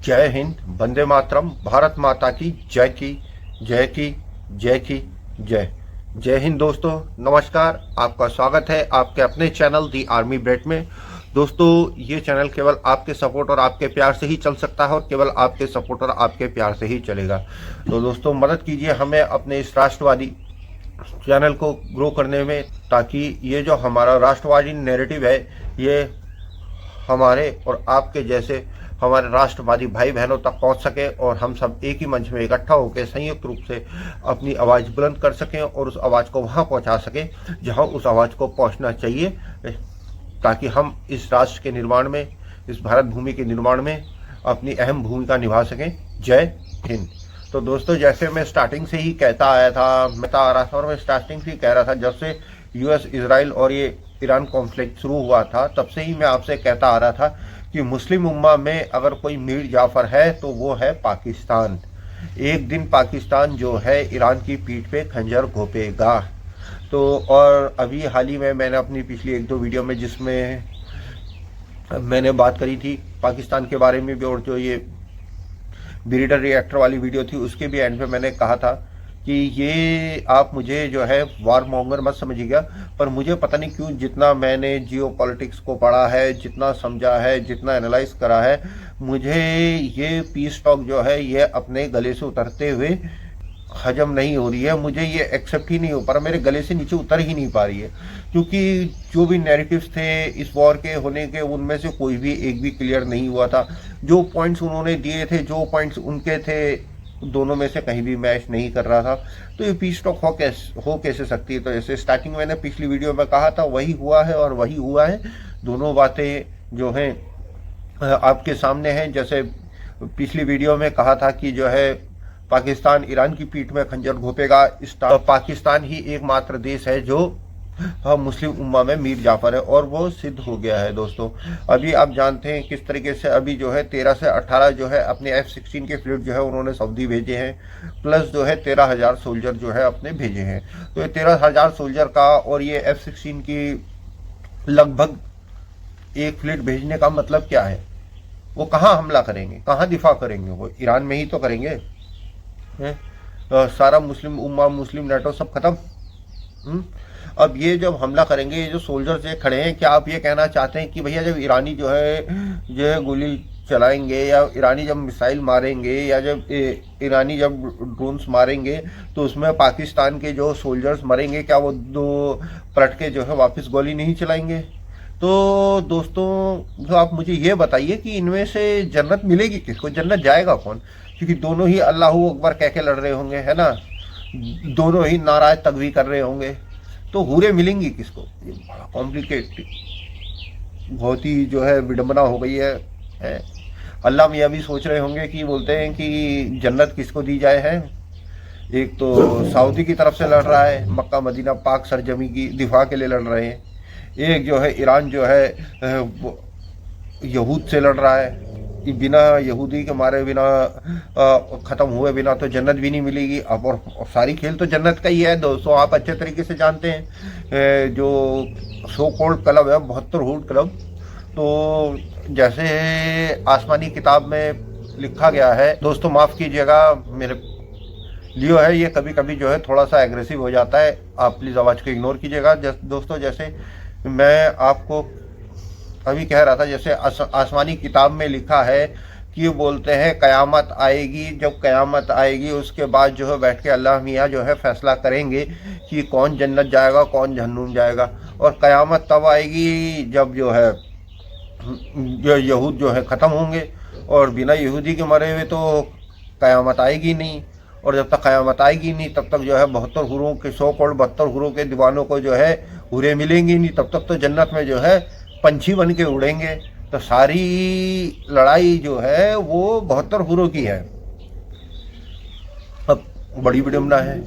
जय हिंद, वंदे मातरम, भारत माता की जय की जय की जय की जय। जय हिंद दोस्तों, नमस्कार। आपका स्वागत है आपके अपने चैनल दी आर्मी ब्रेड में। दोस्तों, ये चैनल केवल आपके सपोर्ट और आपके प्यार से ही चल सकता है और केवल आपके सपोर्ट और आपके प्यार से ही चलेगा। तो दोस्तों, मदद कीजिए हमें अपने इस राष्ट्रवादी चैनल को ग्रो करने में, ताकि ये जो हमारा राष्ट्रवादी नैरेटिव है ये हमारे और आपके जैसे हमारे राष्ट्रवादी भाई बहनों तक पहुंच सके और हम सब एक ही मंच में इकट्ठा होकर संयुक्त रूप से अपनी आवाज़ बुलंद कर सकें और उस आवाज़ को वहां पहुंचा सकें जहां उस आवाज़ को पहुंचना चाहिए, ताकि हम इस राष्ट्र के निर्माण में, इस भारत भूमि के निर्माण में अपनी अहम भूमिका निभा सकें। जय हिंद। तो दोस्तों, जैसे मैं स्टार्टिंग से ही कहता आया था, मैं आ रहा था और मैं स्टार्टिंग से ही कह रहा था, जब से यूएस इजराइल और ये ईरान कॉन्फ्लिक्ट शुरू हुआ था तब से ही मैं आपसे कहता आ रहा था कि मुस्लिम उम्मा में अगर कोई मीर जाफर है तो वो है पाकिस्तान। एक दिन पाकिस्तान जो है ईरान की पीठ पे खंजर घोंपेगा। तो और अभी हाल ही में मैंने अपनी पिछली एक दो वीडियो में जिसमें मैंने बात करी थी पाकिस्तान के बारे में भी, और जो ये ब्रीडर रिएक्टर वाली वीडियो थी उसके भी एंड पे मैंने कहा था कि ये आप मुझे जो है वार मॉन्गर मत समझिएगा, पर मुझे पता नहीं क्यों जितना मैंने जियो पॉलिटिक्स को पढ़ा है, जितना समझा है, जितना एनालाइज करा है, मुझे ये पीस टॉक जो है ये अपने गले से उतरते हुए हजम नहीं हो रही है। मुझे ये एक्सेप्ट ही नहीं हो पा रहा, मेरे गले से नीचे उतर ही नहीं पा रही है, क्योंकि जो भी नैरेटिव्स थे इस वॉर के होने के उनमें से कोई भी एक भी क्लियर नहीं हुआ था। जो पॉइंट्स उन्होंने दिए थे, जो पॉइंट्स उनके थे, दोनों में से कहीं भी मैच नहीं कर रहा था। तो ये पीस टॉक हो कैसे सकती है? तो जैसे स्टार्टिंग मैंने पिछली वीडियो में कहा था वही हुआ है और वही हुआ है। दोनों बातें जो हैं आपके सामने हैं। जैसे पिछली वीडियो में कहा था कि जो है पाकिस्तान ईरान की पीठ में खंजर घोंपेगा। पाकिस्तान ही एकमात्र देश है जो मुस्लिम उम्मा में मीर जाफर है, और वो सिद्ध हो गया है। दोस्तों, अभी आप जानते हैं किस तरीके से अभी जो है 13 से 18 जो है अपने F-16 के फ्लीट जो है उन्होंने सऊदी भेजे हैं, प्लस जो है 13,000 सोल्जर जो है अपने भेजे हैं। तो ये 13,000 सोल्जर का और ये F-16 की लगभग एक फ्लीट भेजने का मतलब क्या है? वो कहाँ हमला करेंगे, कहाँ दिफा करेंगे? वो ईरान में ही तो करेंगे। सारा मुस्लिम उम्मा, मुस्लिम नेटो सब खत्म। अब ये जब हमला करेंगे, ये जो सोल्जर्स ये खड़े हैं, क्या आप ये कहना चाहते हैं कि भैया जब ईरानी जो है गोली चलाएंगे या ईरानी जब मिसाइल मारेंगे या जब ईरानी जब ड्रोन्स मारेंगे तो उसमें पाकिस्तान के जो सोल्जर्स मरेंगे, क्या वो दो पलट के जो है वापस गोली नहीं चलाएंगे? तो दोस्तों, जो आप मुझे ये बताइए कि इनमें से जन्नत मिलेगी किसको, जन्नत जाएगा कौन? क्योंकि दोनों ही अल्लाहू अकबर कह के लड़ रहे होंगे, है ना, दोनों ही नाराज तकवी कर रहे होंगे, तो हूरें मिलेंगी किसको? ये बड़ा कॉम्प्लिकेटेड, बहुत ही जो है विडंबना हो गई है। अल्लाह मियाँ भी सोच रहे होंगे कि बोलते हैं कि जन्नत किसको दी जाए है। एक तो सऊदी की तरफ से लड़ रहा है, मक्का मदीना पाक सरजमी की दिफा के लिए लड़ रहे हैं। एक जो है ईरान जो है यहूद से लड़ रहा है। बिना यहूदी के मारे, बिना ख़त्म हुए बिना तो जन्नत भी नहीं मिलेगी। अब और सारी खेल तो जन्नत का ही है दोस्तों, आप अच्छे तरीके से जानते हैं। जो सो कॉल्ड क्लब है 72 हुड क्लब, तो जैसे आसमानी किताब में लिखा गया है, दोस्तों माफ़ कीजिएगा मेरे लियो है, ये कभी कभी जो है थोड़ा सा एग्रेसिव हो जाता है, आप प्लीज़ आवाज़ को इग्नोर कीजिएगा। दोस्तों, जैसे मैं आपको अभी कह रहा था, जैसे आसमानी किताब में लिखा है कि बोलते हैं कयामत आएगी, जब कयामत आएगी उसके बाद जो है बैठ के अल्लाह मियाँ जो है फैसला करेंगे कि कौन जन्नत जाएगा कौन जहन्नुम जाएगा। और कयामत तब आएगी जब जो है यहूद जो है ख़त्म होंगे, और बिना यहूदी के मरे हुए तो कयामत आएगी नहीं। और जब तक कयामत आएगी नहीं तब तक जो है 72 हुरों के 72 हुरों के दीवानों को जो है हुरें मिलेंगी नहीं, तब तक तो जन्नत में जो है पंछी बन के उड़ेंगे। तो सारी लड़ाई जो है वो 72 हुरों की है। अब बड़ी विडंबना है,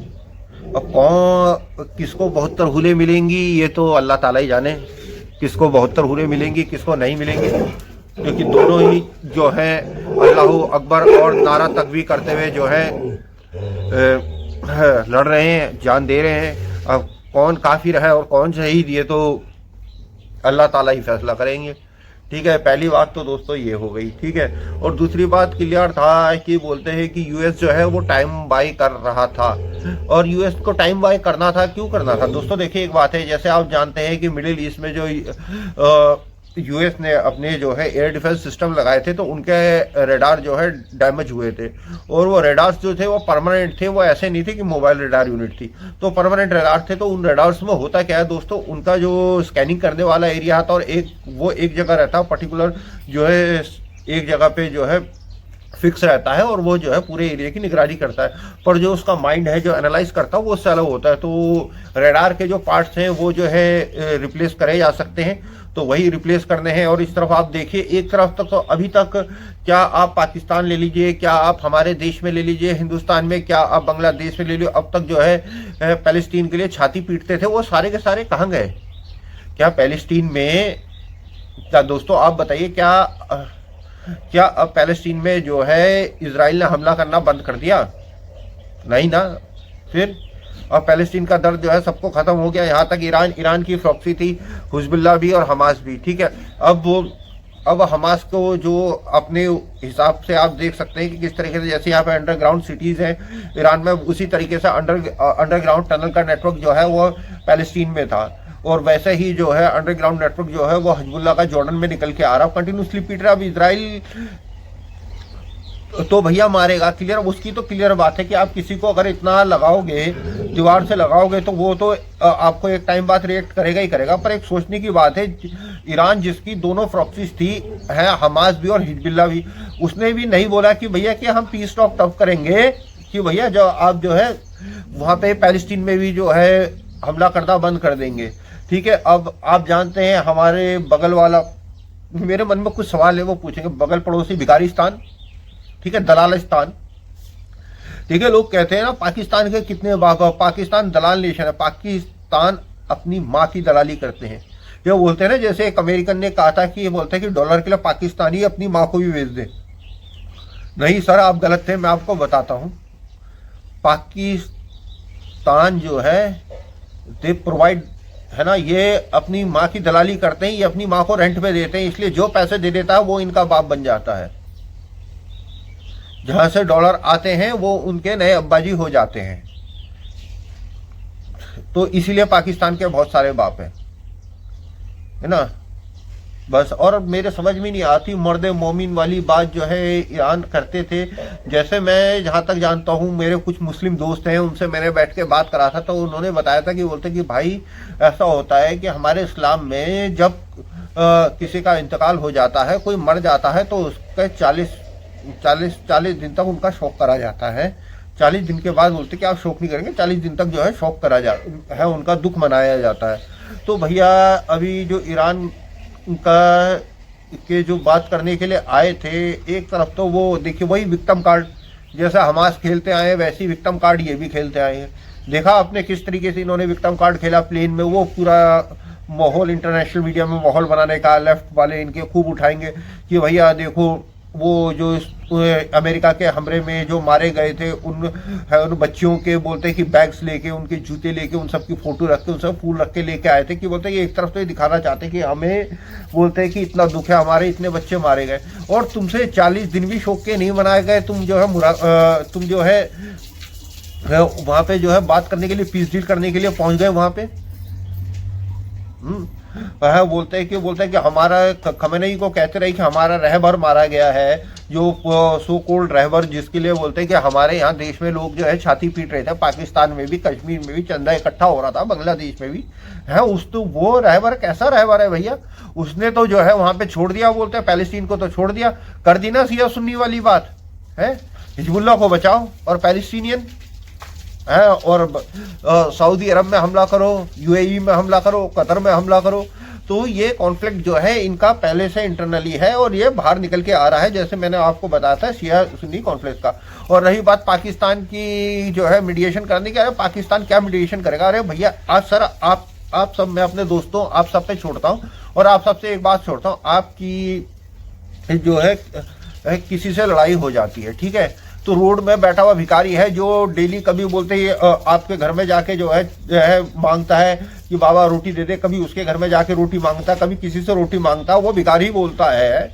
अब कौन किसको 72 हुरें मिलेंगी ये तो अल्लाह ताला ही जाने, किसको 72 हुरें मिलेंगी किसको नहीं मिलेंगी, क्योंकि दोनों ही जो है अल्लाहू अकबर और नारा तकबीर करते हुए जो है लड़ रहे हैं, जान दे रहे हैं। अब कौन काफिर है और कौन शहीद ये तो अल्लाह ताला ही फैसला करेंगे। ठीक है, पहली बात तो दोस्तों ये हो गई। ठीक है, और दूसरी बात क्लियर था कि बोलते हैं कि यूएस जो है वो टाइम बाई कर रहा था, और यूएस को टाइम बाई करना था, क्यों करना था दोस्तों? देखिए एक बात है, जैसे आप जानते हैं कि मिडिल ईस्ट में जो यूएस ने अपने जो है एयर डिफेंस सिस्टम लगाए थे, तो उनके रेडार जो है डैमेज हुए थे, और वो रेडार्स जो थे वो परमानेंट थे, वो ऐसे नहीं थे कि मोबाइल रेडार यूनिट थी, तो परमानेंट रेडार थे। तो उन रेडार्स में होता क्या है दोस्तों, उनका जो स्कैनिंग करने वाला एरिया था, और वो एक जगह रहता है पर्टिकुलर, जो है एक जगह पे जो है फिक्स रहता है, और वो जो है पूरे एरिया की निगरानी करता है, पर जो उसका माइंड है जो एनालाइज करता है वो उससे अलग होता है। तो रेडार के जो पार्ट्स हैं वो जो है रिप्लेस करे जा सकते हैं, तो वही रिप्लेस करने हैं। और इस तरफ आप देखिए, एक तरफ तक तो अभी तक, क्या आप पाकिस्तान ले लीजिए, क्या आप हमारे देश में ले लीजिए हिंदुस्तान में, क्या आप बांग्लादेश में ले लीजिए, अब तक जो है पैलेस्टीन के लिए छाती पीटते थे, वो सारे के सारे कहाँ गए? क्या पैलेस्टीन में, क्या दोस्तों आप बताइए, क्या अब पैलेस्टीन में जो है इजराइल ने हमला करना बंद कर दिया? नहीं ना। फिर अब पैलेस्टीन का दर्द जो है सबको खत्म हो गया। यहाँ तक ईरान की प्रॉक्सी थी, हिजबुल्लाह भी और हमास भी। ठीक है, अब हमास को जो अपने हिसाब से आप देख सकते हैं कि किस तरीके से, जैसे यहाँ पे अंडरग्राउंड सिटीज़ हैं ईरान में, उसी तरीके से अंडरग्राउंड टनल का नेटवर्क जो है वो पैलेस्टीन में था, और वैसे ही जो है अंडरग्राउंड नेटवर्क जो है वो हिजबुल्लाह का जॉर्डन में निकल के आ रहा, कंटिन्यूसली पीट रहा। अब इजराइल तो भैया मारेगा, क्लियर, उसकी तो क्लियर बात है कि आप किसी को अगर इतना लगाओगे, दीवार से लगाओगे, तो वो तो आपको एक टाइम बाद रिएक्ट करेगा ही करेगा। पर एक सोचने की बात है, ईरान जिसकी दोनों प्रॉक्सीज थी, है हमास भी और हिजबुल्लाह भी, उसने भी नहीं बोला कि भैया कि हम पीस टॉक तब करेंगे कि भैया जो आप जो है वहाँ पे पैलेस्टीन में भी जो है हमला करना बंद कर देंगे। ठीक है, अब आप जानते हैं हमारे बगल वाला, मेरे मन में कुछ सवाल है वो पूछेंगे, बगल पड़ोसी भिखारिस्तान, ठीक है, दलालिस्तान। ठीक है, लोग कहते हैं ना पाकिस्तान के कितने पाकिस्तान दलाल नेशन है, पाकिस्तान अपनी माँ की दलाली करते हैं। ये बोलते हैं ना, जैसे एक अमेरिकन ने कहा था कि ये बोलते हैं कि डॉलर के लिए पाकिस्तानी अपनी माँ को भी बेच दे। नहीं सर, आप गलत थे, मैं आपको बताता हूँ। पाकिस्तान जो है दे प्रोवाइड, है ना, ये अपनी माँ की दलाली करते हैं, ये अपनी माँ को रेंट पे देते हैं, इसलिए जो पैसे दे देता है वो इनका बाप बन जाता है। जहां से डॉलर आते हैं वो उनके नए अब्बाजी हो जाते हैं। तो इसीलिए पाकिस्तान के बहुत सारे बाप हैं, है ना, बस। और मेरे समझ में नहीं आती मर्द मोमिन वाली बात जो है ईरान करते थे। जैसे मैं जहाँ तक जानता हूँ, मेरे कुछ मुस्लिम दोस्त हैं, उनसे मैंने बैठ के बात करा था, तो उन्होंने बताया था कि बोलते कि भाई ऐसा होता है कि हमारे इस्लाम में जब किसी का इंतकाल हो जाता है, कोई मर जाता है, तो उसके 40 दिन तक उनका शोक करा जाता है। 40 दिन के बाद बोलते कि आप शोक नहीं करेंगे, 40 दिन तक जो है शोक करा जाता है, उनका दुख मनाया जाता है। तो भैया अभी जो ईरान का के जो बात करने के लिए आए थे, एक तरफ तो वो देखिए वही विक्टिम कार्ड, जैसा हमास खेलते आए हैं वैसे ही विक्टिम कार्ड ये भी खेलते आए हैं। देखा आपने किस तरीके से इन्होंने विक्टिम कार्ड खेला प्लेन में, वो पूरा माहौल इंटरनेशनल मीडिया में माहौल बनाने का, लेफ्ट वाले इनके खूब उठाएंगे कि भैया देखो वो जो अमेरिका के हमले में जो मारे गए थे उन बच्चियों के, बोलते हैं कि बैग्स लेके, उनके जूते लेके, उन सब की फोटो रख के, उन सब फूल रख के लेके आए थे, कि बोलते हैं कि एक तरफ तो ये दिखाना चाहते हैं कि हमें, बोलते हैं कि इतना दुख है, हमारे इतने बच्चे मारे गए, और तुमसे 40 दिन भी शोक के नहीं मनाए गए। तुम जो है वहाँ पे जो है बात करने के लिए, पीस डील करने के लिए पहुंच गए वहाँ पे। वह बोलते हैं कि हमारा, खमेनी को कहते रहे कि हमारा रहबर मारा गया है, जो सो कोल्ड रहबर, जिसके लिए बोलते हैं कि हमारे यहाँ देश में लोग जो है छाती पीट रहे थे, पाकिस्तान में भी, कश्मीर में भी चंदा इकट्ठा हो रहा था, बांग्लादेश में भी है उस, तो वो रहबर कैसा रहबर है भैया, उसने तो जो है वहाँ पे छोड़ दिया, बोलते हैं पैलेस्टीन को तो छोड़ दिया, कर दी ना सिया सुन्नी वाली बात है, हिजबुल्लाह को बचाओ और पैलेस्टीनियन है, और सऊदी अरब में हमला करो, यूएई में हमला करो, कतर में हमला करो। तो ये कॉन्फ्लिक्ट जो है इनका पहले से इंटरनली है, और ये बाहर निकल के आ रहा है, जैसे मैंने आपको बताया था शिया सुन्नी कॉन्फ्लिक्ट का। और रही बात पाकिस्तान की जो है मीडिएशन करने की, अरे पाकिस्तान क्या मीडिएशन करेगा? अरे भैया आज सर आप सब, मैं अपने दोस्तों आप सब पे छोड़ता हूँ, और आप सबसे एक बात छोड़ता हूँ, आपकी जो है किसी से लड़ाई हो जाती है, ठीक है, तो रोड में बैठा हुआ भिखारी है जो डेली कभी बोलते ही आपके घर में जाके जो है मांगता है कि बाबा रोटी दे दे, कभी उसके घर में जाके रोटी मांगता है, कभी किसी से रोटी मांगता है, वो भिखारी बोलता है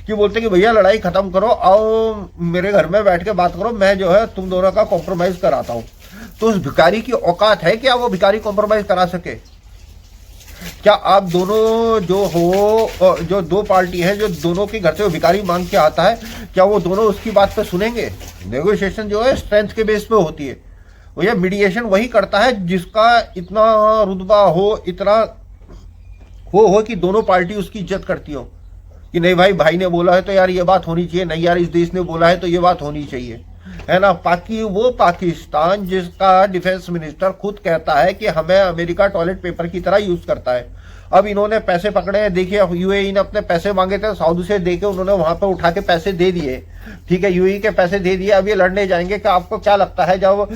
कि बोलते कि भैया लड़ाई खत्म करो, आओ मेरे घर में बैठ के बात करो, मैं जो है तुम दोनों का कॉम्प्रोमाइज कराता हूँ। तो उस भिखारी की औकात है क्या वो भिखारी कॉम्प्रोमाइज करा सके? क्या आप दोनों जो दो पार्टी है जो दोनों के घर से वो भिखारी मांग के आता है, क्या वो दोनों उसकी बात पे सुनेंगे? नेगोशिएशन जो है स्ट्रेंथ के बेस पे होती है। भैया मीडिएशन वही करता है जिसका इतना रुतबा हो, इतना हो कि दोनों पार्टी उसकी इज्जत करती हो कि नहीं भाई ने बोला है तो यार ये बात होनी चाहिए, नहीं यार इस देश ने बोला है तो ये बात होनी चाहिए, है ना। वो पाकिस्तान जिसका डिफेंस मिनिस्टर खुद कहता है कि हमें अमेरिका टॉयलेट पेपर की तरह यूज करता है। अब इन्होंने पैसे पकड़े हैं, देखिए यूएई ने अपने पैसे मांगे थे सऊदी से, देके उन्होंने वहां पे उठा के पैसे दे दिए, ठीक है, यूएई के पैसे दे दिए। अब ये लड़ने जाएंगे। कि आपको क्या लगता है जब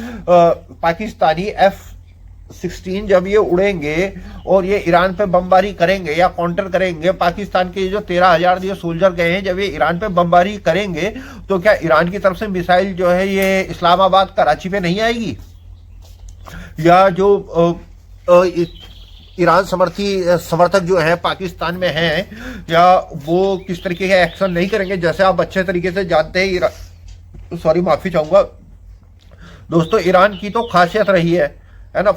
पाकिस्तानी F-16 जब ये उड़ेंगे और ये ईरान पे बमबारी करेंगे या काउंटर करेंगे, पाकिस्तान के जो 13,000 जो सोल्जर गए हैं जब ये ईरान पे बमबारी करेंगे, तो क्या ईरान की तरफ से मिसाइल जो है ये इस्लामाबाद कराची पे नहीं आएगी? या जो ईरान समर्थक जो है पाकिस्तान में हैं, या वो किस तरीके के एक्शन नहीं करेंगे? जैसे आप अच्छे तरीके से जानते हैं, सॉरी माफी चाहूंगा दोस्तों, ईरान की तो खासियत रही है ना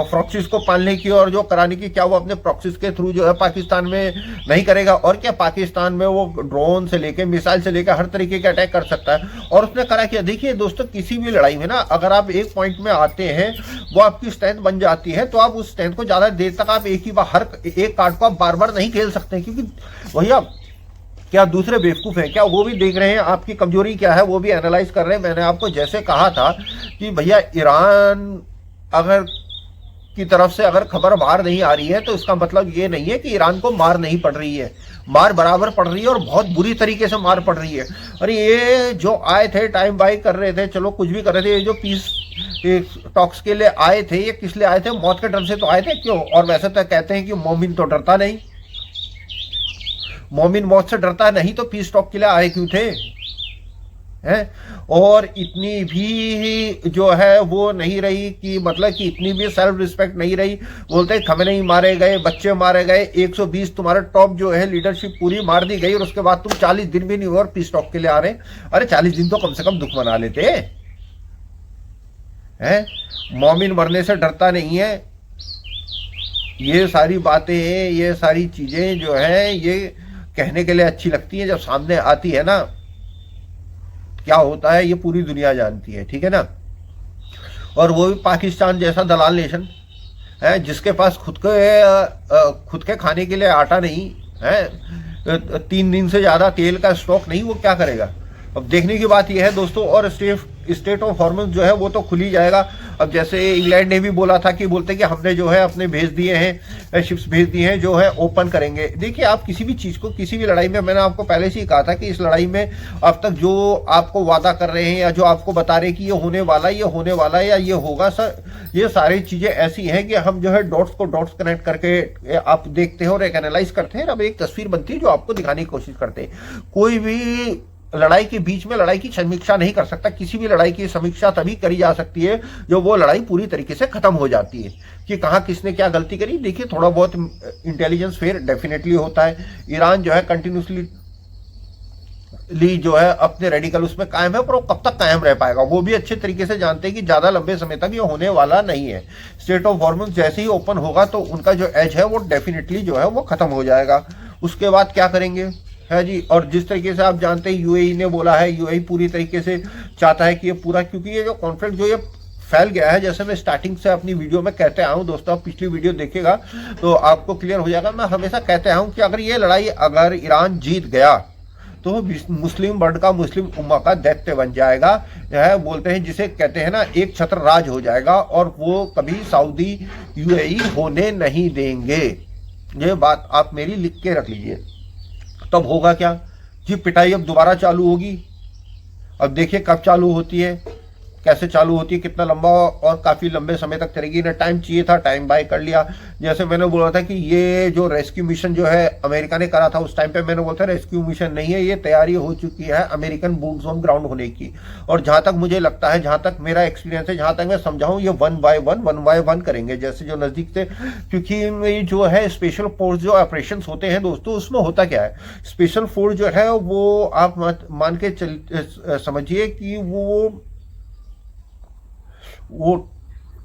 प्रॉक्सीज को पालने की और जो कराने की। क्या वो अपने प्रॉक्सीज के थ्रू जो है पाकिस्तान में नहीं करेगा? और क्या पाकिस्तान में वो ड्रोन से लेके मिसाइल से लेकर हर तरीके के अटैक कर सकता है, और उसने करा किया। देखिए दोस्तों, किसी भी लड़ाई में ना अगर आप एक पॉइंट में आते हैं, वो आपकी स्ट्रेंथ बन जाती है, तो आप उस स्ट्रेंथ को ज्यादा देर तक आप एक कार्ड को आप बार बार नहीं खेल सकते, क्योंकि भैया क्या दूसरे बेवकूफ हैं क्या? वो भी देख रहे हैं आपकी कमजोरी क्या है, वो भी एनालाइज कर रहे हैं। मैंने आपको जैसे कहा था कि भैया ईरान अगर की तरफ से अगर खबर बाहर नहीं आ रही है तो इसका मतलब ये नहीं है कि ईरान को मार नहीं पड़ रही है, मार बराबर पड़ रही है और बहुत बुरी तरीके से मार पड़ रही है। अरे ये जो आए थे टाइम बाई कर रहे थे, चलो कुछ भी कर रहे थे, ये जो पीस टॉक्स के लिए आए थे, ये किस लिए आए थे? मौत के डर से तो आए थे। क्यों? और वैसे तो कहते हैं कि मोमिन तो डरता नहीं, मोमिन मौत से डरता नहीं, तो पीस टॉक के लिए आए क्यों थे? है? और इतनी भी जो है वो नहीं रही कि मतलब कि इतनी भी सेल्फ रिस्पेक्ट नहीं रही। बोलते खमेनेई मारे गए, बच्चे मारे गए, 120 तुम्हारे टॉप जो है लीडरशिप पूरी मार दी गई, और उसके बाद तुम 40 दिन भी नहीं हुए और पीस टॉक के लिए आ रहे। अरे 40 दिन तो कम से कम दुख मना लेते हैं। मोमिन मरने से डरता नहीं है। ये सारी बातें, ये सारी चीजें जो है ये कहने के लिए अच्छी लगती है, जब सामने आती है ना क्या होता है ये पूरी दुनिया जानती है, ठीक है ना। और वो भी पाकिस्तान जैसा दलाल नेशन है जिसके पास खुद के खाने के लिए आटा नहीं है, 3 दिन से ज्यादा तेल का स्टॉक नहीं, वो क्या करेगा? अब देखने की बात यह है दोस्तों। और स्टेट ऑफ हॉर्मस जो है वो तो खुल ही जाएगा। अब जैसे इंग्लैंड ने भी बोला था कि बोलते कि हमने जो है अपने भेज दिए हैं, शिप्स भेज दिए हैं जो है ओपन करेंगे। देखिए आप किसी भी चीज को, किसी भी लड़ाई में, मैंने आपको पहले से ही कहा था कि इस लड़ाई में अब तक जो आपको वादा कर रहे हैं या जो आपको बता रहे हैं कि ये होने वाला है या ये होगा, सर ये सारी चीजें ऐसी हैं कि हम जो है डॉट्स कनेक्ट करके आप देखते हैं और एक एनालाइज करते हैं, अब एक तस्वीर बनती है जो आपको दिखाने की कोशिश करते हैं। कोई भी लड़ाई के बीच में लड़ाई की समीक्षा नहीं कर सकता। किसी भी लड़ाई की समीक्षा तभी करी जा सकती है जो वो लड़ाई पूरी तरीके से खत्म हो जाती है, कि कहां किसने क्या गलती करी। देखिए थोड़ा बहुत इंटेलिजेंस फेयर डेफिनेटली होता है। ईरान जो है कंटिन्यूसली जो है अपने रेडिकल उसमें कायम है, पर वो कब तक कायम रह पाएगा वो भी अच्छे तरीके से जानते हैं कि ज्यादा लंबे समय तक ये होने वाला नहीं है। स्टेट ऑफ हॉर्मस जैसे ही ओपन होगा तो उनका जो एज है वो डेफिनेटली जो है वो खत्म हो जाएगा। उसके बाद क्या करेंगे है जी। और जिस तरीके से आप जानते हैं यूएई ने बोला है, यूएई पूरी तरीके से चाहता है कि ये पूरा, क्योंकि ये जो कॉन्फ्लिक्ट जो ये फैल गया है, जैसे मैं स्टार्टिंग से अपनी वीडियो में कहते आया हूं दोस्तों, आप पिछली वीडियो देखिएगा तो आपको क्लियर हो जाएगा। मैं हमेशा कहते आया हूं कि अगर ये लड़ाई अगर ईरान जीत गया तो मुस्लिम वर्ल्ड का, मुस्लिम उम्मा का दैत्य बन जाएगा, है बोलते हैं जिसे कहते हैं ना एक छत्र राज हो जाएगा, और वो कभी सऊदी यूएई होने नहीं देंगे। ये बात आप मेरी लिख के रख लीजिए। तब होगा क्या जी, पिटाई अब दोबारा चालू होगी। अब देखिए कब चालू होती है। कैसे चालू होती है, कितना लंबा और काफ़ी लंबे समय तक चलेगी। इन्हें टाइम चाहिए था, टाइम बाय कर लिया। जैसे मैंने बोला था कि ये जो रेस्क्यू मिशन जो है अमेरिका ने करा था, उस टाइम पे मैंने बोला था रेस्क्यू मिशन नहीं है, ये तैयारी हो चुकी है अमेरिकन बूट्स ऑन ग्राउंड होने की। और जहाँ तक मुझे लगता है, जहाँ तक मेरा एक्सपीरियंस है, जहाँ तक मैं समझाऊँ, ये वन बाय वन करेंगे। जैसे जो नज़दीक से, क्योंकि ये जो है स्पेशल फोर्स जो ऑपरेशन होते हैं दोस्तों, उसमें होता क्या है, स्पेशल फोर्स जो है वो आप मान के समझिए कि वो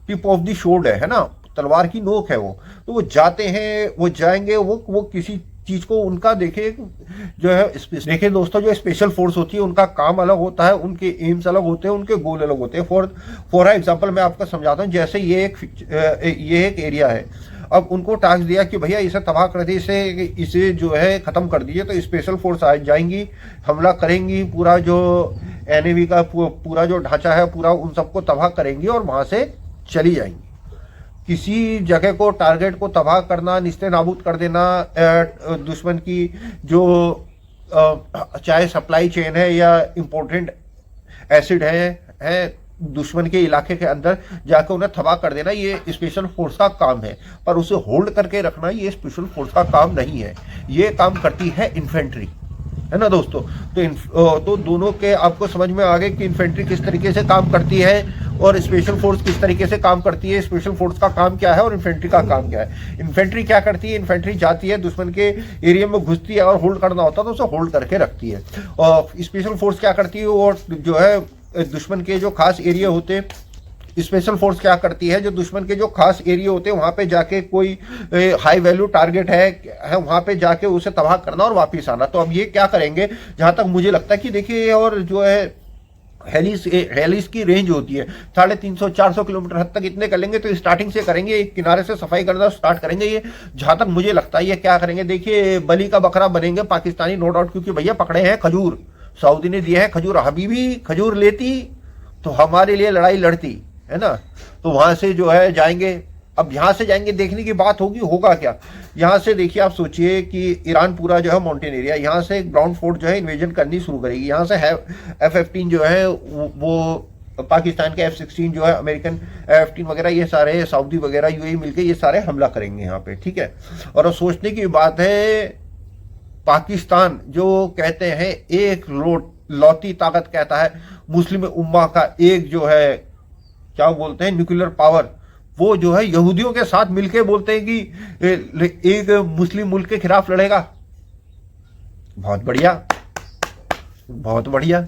टिप ऑफ द शोर्ड है ना, तलवार की नोक है वो। तो वो जाते हैं, वो जाएंगे, वो किसी चीज को उनका देखे जो है। देखिए दोस्तों, जो स्पेशल फोर्स होती है उनका काम अलग होता है, उनके एम्स अलग होते हैं, उनके गोल अलग होते हैं। फॉर एग्जांपल मैं आपको समझाता हूँ। जैसे ये एक एरिया है, अब उनको टास्क दिया कि भैया इसे तबाह कर दीजिए, इसे जो है ख़त्म कर दीजिए। तो स्पेशल फोर्स आ जाएंगी, हमला करेंगी, पूरा जो एनएवी का पूरा जो ढांचा है पूरा उन सबको तबाह करेंगी और वहाँ से चली जाएंगी। किसी जगह को, टारगेट को तबाह करना, निस्ते नाबूद कर देना, दुश्मन की जो चाहे सप्लाई चेन है या इम्पोर्टेंट एसिड है दुश्मन के इलाके के अंदर जाकर उन्हें तबाह कर देना, ये स्पेशल फोर्स का काम है। पर उसे होल्ड करके रखना ये स्पेशल फोर्स का काम नहीं है, ये काम करती है इन्फेंट्री, है ना दोस्तों। तो दोनों के आपको समझ में आ गए कि इन्फेंट्री किस तरीके से काम करती है और स्पेशल फोर्स किस तरीके से काम करती है। स्पेशल फोर्स का काम क्या है और इन्फेंट्री का काम क्या है। इन्फेंट्री क्या करती है, इन्फेंट्री जाती है, दुश्मन के एरिया में घुसती है और होल्ड करना होता है तो उसे होल्ड करके रखती है। और स्पेशल फोर्स क्या करती है, और जो है दुश्मन के जो खास एरिया होते हैं, स्पेशल फोर्स क्या करती है, जो दुश्मन के जो खास एरिया होते हैं वहां पे जाके कोई हाई वैल्यू टारगेट है वहां पे जाके उसे तबाह करना और वापस आना। तो अब ये क्या करेंगे, जहां तक मुझे लगता है कि देखिए, और जो है हेलिस की रेंज होती है 350-400 किलोमीटर हद तक, इतने कर लेंगे। तो स्टार्टिंग से करेंगे, एक किनारे से सफाई करना स्टार्ट करेंगे। ये जहां तक मुझे लगता है ये क्या करेंगे, देखिए बलि का बकरा बनेंगे पाकिस्तानी, नो डाउट, क्योंकि भैया पकड़े हैं खजूर, सऊदी ने दिए हैं खजूर। हबीबी खजूर लेती तो हमारे लिए लड़ाई लड़ती, है ना। तो वहां से जो है जाएंगे। अब यहाँ से जाएंगे, देखने की बात होगी होगा क्या। यहाँ से देखिए, आप सोचिए कि ईरान पूरा जो है माउंटेन एरिया, यहाँ से ग्राउंड फोर्स जो है इन्वेजन करनी शुरू करेगी। यहाँ से F-15 जो है वो पाकिस्तान के F-16 जो है, अमेरिकन F-15 वगैरह, ये सारे सऊदी वगैरह यूएई मिलके ये सारे हमला करेंगे यहाँ पे, ठीक है। और अब सोचने की बात है, पाकिस्तान जो कहते हैं एक लौती ताकत, कहता है मुस्लिम उम्मा का एक जो है, क्या बोलते हैं, न्यूक्लियर पावर, वो जो है यहूदियों के साथ मिलके बोलते हैं कि एक मुस्लिम मुल्क के खिलाफ लड़ेगा। बहुत बढ़िया, बहुत बढ़िया,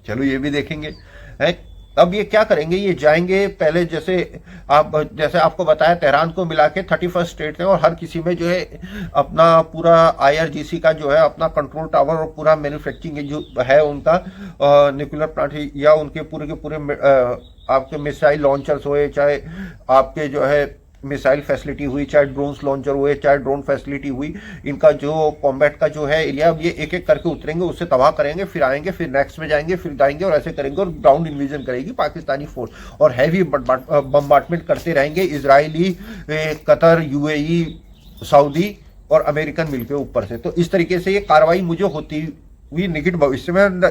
चलो ये भी देखेंगे है। अब ये क्या करेंगे, ये जाएंगे पहले, जैसे आपको बताया, तेहरान को मिला के 31 स्टेट हैं और हर किसी में जो है अपना पूरा IRGC का जो है अपना कंट्रोल टावर और पूरा मैन्युफैक्चरिंग जो है उनका न्यूक्लियर प्लांट, या उनके पूरे के पूरे आपके मिसाइल लॉन्चर्स हुए, चाहे आपके जो है मिसाइल फैसिलिटी हुई, चाहे ड्रोन्स लॉन्चर हुए, चाहे ड्रोन फैसिलिटी हुई, इनका जो कॉम्बैट का जो है एरिया, अब ये एक एक करके उतरेंगे, उससे तबाह करेंगे, फिर आएंगे, फिर नेक्स्ट में जाएंगे, फिर जाएंगे, और ऐसे करेंगे और ग्राउंड इन्वेजन करेगी पाकिस्तानी फोर्स और हैवी बम्बार्टमेंट करते रहेंगे इजरायली, कतर, UAE, सऊदी और अमेरिकन मिलकर ऊपर से। तो इस तरीके से ये कार्रवाई मुझे होती हुई निकट भविष्य में,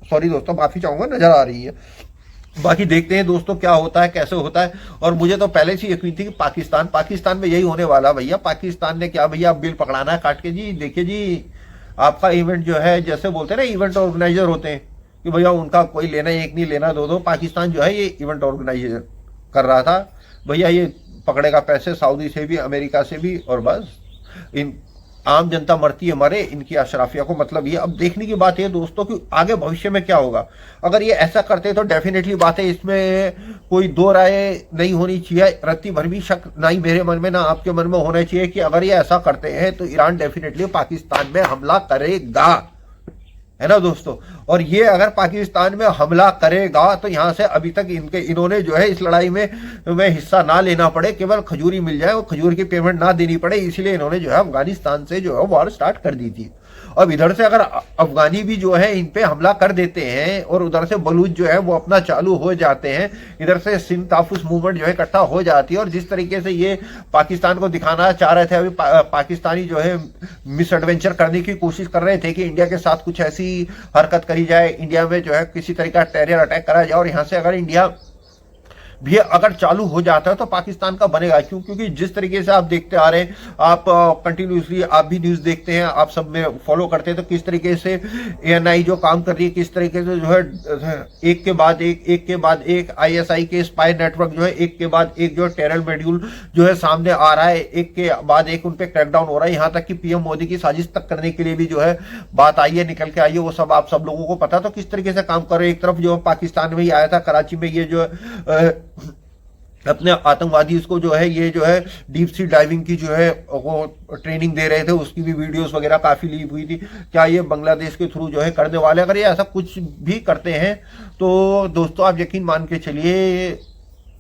सॉरी दोस्तों माफी चाहूंगा, नजर आ रही है। बाकी देखते हैं दोस्तों क्या होता है, कैसे होता है। और मुझे तो पहले से यकीन थी कि पाकिस्तान में यही होने वाला। भैया पाकिस्तान ने क्या, भैया बिल पकड़ाना है काट के जी। देखिए जी, आपका इवेंट जो है, जैसे बोलते हैं ना इवेंट ऑर्गेनाइजर होते हैं कि भैया उनका कोई लेना, एक नहीं लेना दो, पाकिस्तान जो है ये इवेंट ऑर्गेनाइजर कर रहा था। भैया ये पकड़ेगा पैसे सऊदी से भी, अमेरिका से भी, और बस इन आम जनता मरती है मरे, इनकी अशराफिया को मतलब ये। अब देखने की बात है दोस्तों कि आगे भविष्य में क्या होगा। अगर ये ऐसा करते तो डेफिनेटली बात है, इसमें कोई दो राय नहीं होनी चाहिए, रत्ती भर भी शक ना ही मेरे मन में ना आपके मन में होना चाहिए कि अगर ये ऐसा करते हैं तो ईरान डेफिनेटली पाकिस्तान में हमला करेगा, है ना दोस्तों। और ये अगर पाकिस्तान में हमला करेगा तो यहाँ से अभी तक इन्होंने जो है इस लड़ाई में हिस्सा ना लेना पड़े, केवल खजूरी मिल जाए और खजूर की पेमेंट ना देनी पड़े, इसलिए इन्होंने जो है अफगानिस्तान से जो है वॉर स्टार्ट कर दी थी। अब इधर से अगर अफगानी भी जो है इन पे हमला कर देते हैं और उधर से बलूच जो है वो अपना चालू हो जाते हैं, इधर से सिंध ताफुस मूवमेंट जो है इकट्ठा हो जाती है, और जिस तरीके से ये पाकिस्तान को दिखाना चाह रहे थे, अभी पाकिस्तानी जो है मिस एडवेंचर करने की कोशिश कर रहे थे कि इंडिया के साथ कुछ ऐसी हरकत करी जाए, इंडिया में जो है किसी तरीका टेरर अटैक करा जाए, और यहां से अगर इंडिया भी अगर चालू हो जाता है तो पाकिस्तान का बनेगा क्यों? क्योंकि जिस तरीके से आप देखते आ रहे हैं, आप कंटिन्यूसली आप भी न्यूज देखते हैं, आप सब में फॉलो करते हैं, तो किस तरीके से एएनआई जो काम कर रही है, किस तरीके से जो है एक के बाद एक आईएसआई के स्पाई नेटवर्क जो है एक के बाद एक जो टेरर मॉड्यूल जो है सामने आ रहा है, एक के बाद एक उन पे क्रैकडाउन हो रहा है, यहां तक कि पीएम मोदी की साजिश तक करने के लिए भी जो है बात आई है, निकल के आई है, वो सब आप सब लोगों को पता। तो किस तरीके से काम कर रहे हैं, एक तरफ जो पाकिस्तान में ही आया था, कराची में ये जो अपने आतंकवादी इसको जो है ये जो है डीप सी डाइविंग की जो है वो ट्रेनिंग दे रहे थे, उसकी भी वीडियोस वगैरह काफी लीक हुई थी। क्या ये बांग्लादेश के थ्रू जो है करने वाले? अगर ये ऐसा कुछ भी करते हैं तो दोस्तों आप यकीन मान के चलिए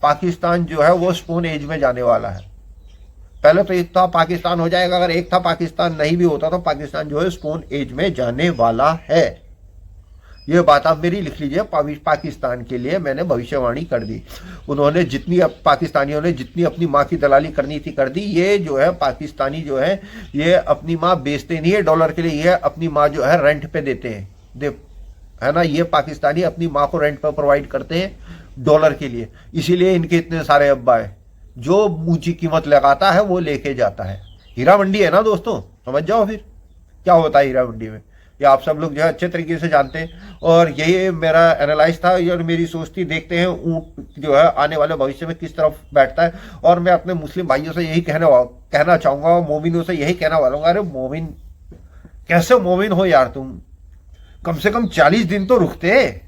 पाकिस्तान जो है वो स्टोन एज में जाने वाला है। पहले तो एक था पाकिस्तान हो जाएगा, अगर एक था पाकिस्तान नहीं भी होता तो पाकिस्तान जो है स्टोन एज में जाने वाला है। ये बात आप मेरी लिख लीजिए, पाकिस्तान के लिए मैंने भविष्यवाणी कर दी। उन्होंने जितनी पाकिस्तानियों ने जितनी अपनी माँ की दलाली करनी थी कर दी। ये जो है पाकिस्तानी जो है ये अपनी माँ बेचते नहीं है डॉलर के लिए, ये अपनी माँ जो है रेंट पे देते हैं, है ना। ये पाकिस्तानी अपनी माँ को रेंट पे प्रोवाइड करते हैं डॉलर के लिए, इसीलिए इनके इतने सारे अब्बा है। जो ऊंची कीमत लगाता है वो लेके जाता है। हीरा मंडी है ना दोस्तों, समझ जाओ फिर क्या होता है हीरा मंडी में। ये आप सब लोग जो है अच्छे तरीके से जानते हैं, और यही मेरा एनालाइज था और मेरी सोच थी। देखते हैं ऊंट जो है आने वाले भविष्य में किस तरफ बैठता है। और मैं अपने मुस्लिम भाइयों से यही कहना चाहूंगा, मोमिनों से यही कहना वाला हूँ, अरे मोमिन कैसे मोमिन हो यार तुम, कम से कम 40 दिन तो रुकते।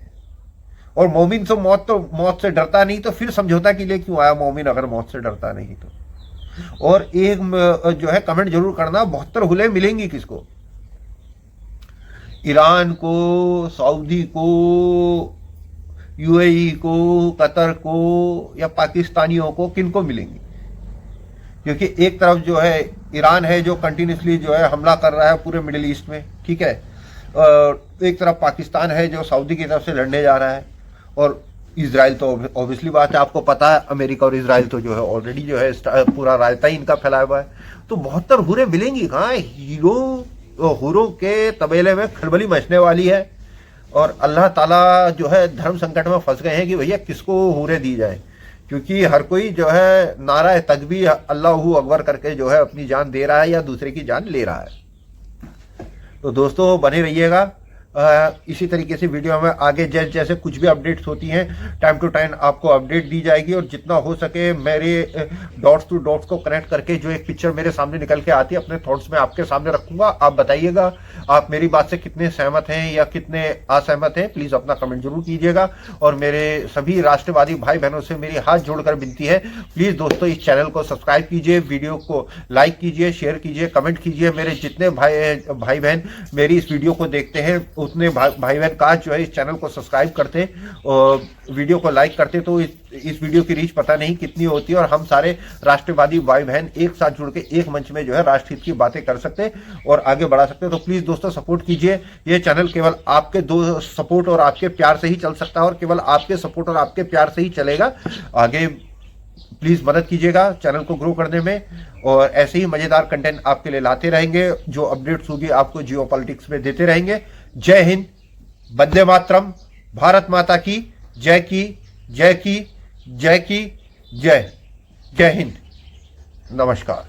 और मोमिन तो मौत से डरता नहीं, तो फिर समझौता के लिए क्यों आया मोमिन अगर मौत से डरता नहीं तो। और एक जो है कमेंट जरूर करना, 72 हुले मिलेंगी किसको? ईरान को, सऊदी को, यूएई को, कतर को, या पाकिस्तानियों को, किनको मिलेंगी? क्योंकि एक तरफ जो है ईरान है जो कंटिन्यूसली जो है हमला कर रहा है पूरे मिडिल ईस्ट में, ठीक है, एक तरफ पाकिस्तान है जो सऊदी की तरफ से लड़ने जा रहा है, और इजराइल तो ऑब्वियसली बात है, आपको पता है अमेरिका और इजराइल तो जो है ऑलरेडी जो है पूरा रायता ही इनका फैलाया हुआ है। तो 72 हुरे मिलेंगी कहाँ? हुरों के तबेले में खलबली मचने वाली है, और अल्लाह ताला जो है धर्म संकट में फंस गए हैं कि भैया किसको हुरे दी जाए, क्योंकि हर कोई जो है नारा तकबीर अल्लाहू अकबर करके जो है अपनी जान दे रहा है या दूसरे की जान ले रहा है। तो दोस्तों बने रहिएगा, इसी तरीके से वीडियो में आगे जैसे जैसे कुछ भी अपडेट्स होती हैं टाइम टू टाइम आपको अपडेट दी जाएगी, और जितना हो सके मेरे डॉट्स टू डॉट्स को कनेक्ट करके जो एक पिक्चर मेरे सामने निकल के आती है अपने थॉट्स में आपके सामने रखूंगा। आप बताइएगा आप मेरी बात से कितने सहमत हैं या कितने असहमत हैं, प्लीज अपना कमेंट जरूर कीजिएगा। और मेरे सभी राष्ट्रवादी भाई बहनों से मेरी हाथ जोड़कर विनती है, प्लीज दोस्तों इस चैनल को सब्सक्राइब कीजिए, वीडियो को लाइक कीजिए, शेयर कीजिए, कमेंट कीजिए। मेरे जितने भाई बहन मेरी इस वीडियो को देखते हैं उतने भाई बहन काश जो है इस चैनल को सब्सक्राइब करते और वीडियो को लाइक करते, तो इस वीडियो की रीच पता नहीं कितनी होती है, और हम सारे राष्ट्रवादी भाई बहन एक साथ जुड़ के एक मंच में जो है राष्ट्र हित की बातें कर सकते और आगे बढ़ा सकते। तो प्लीज दोस्तों सपोर्ट कीजिए। ये चैनल केवल आपके दो सपोर्ट और आपके प्यार से ही चल सकता है, और केवल आपके सपोर्ट और आपके प्यार से ही चलेगा आगे। प्लीज मदद कीजिएगा चैनल को ग्रो करने में, और ऐसे ही मजेदार कंटेंट आपके लिए लाते रहेंगे। जो अपडेट्स होगी आपको जियो पॉलिटिक्स में देते रहेंगे। जय हिंद, वंदे मातरम, भारत माता की जय की जय की जय की जय। जय हिंद, नमस्कार।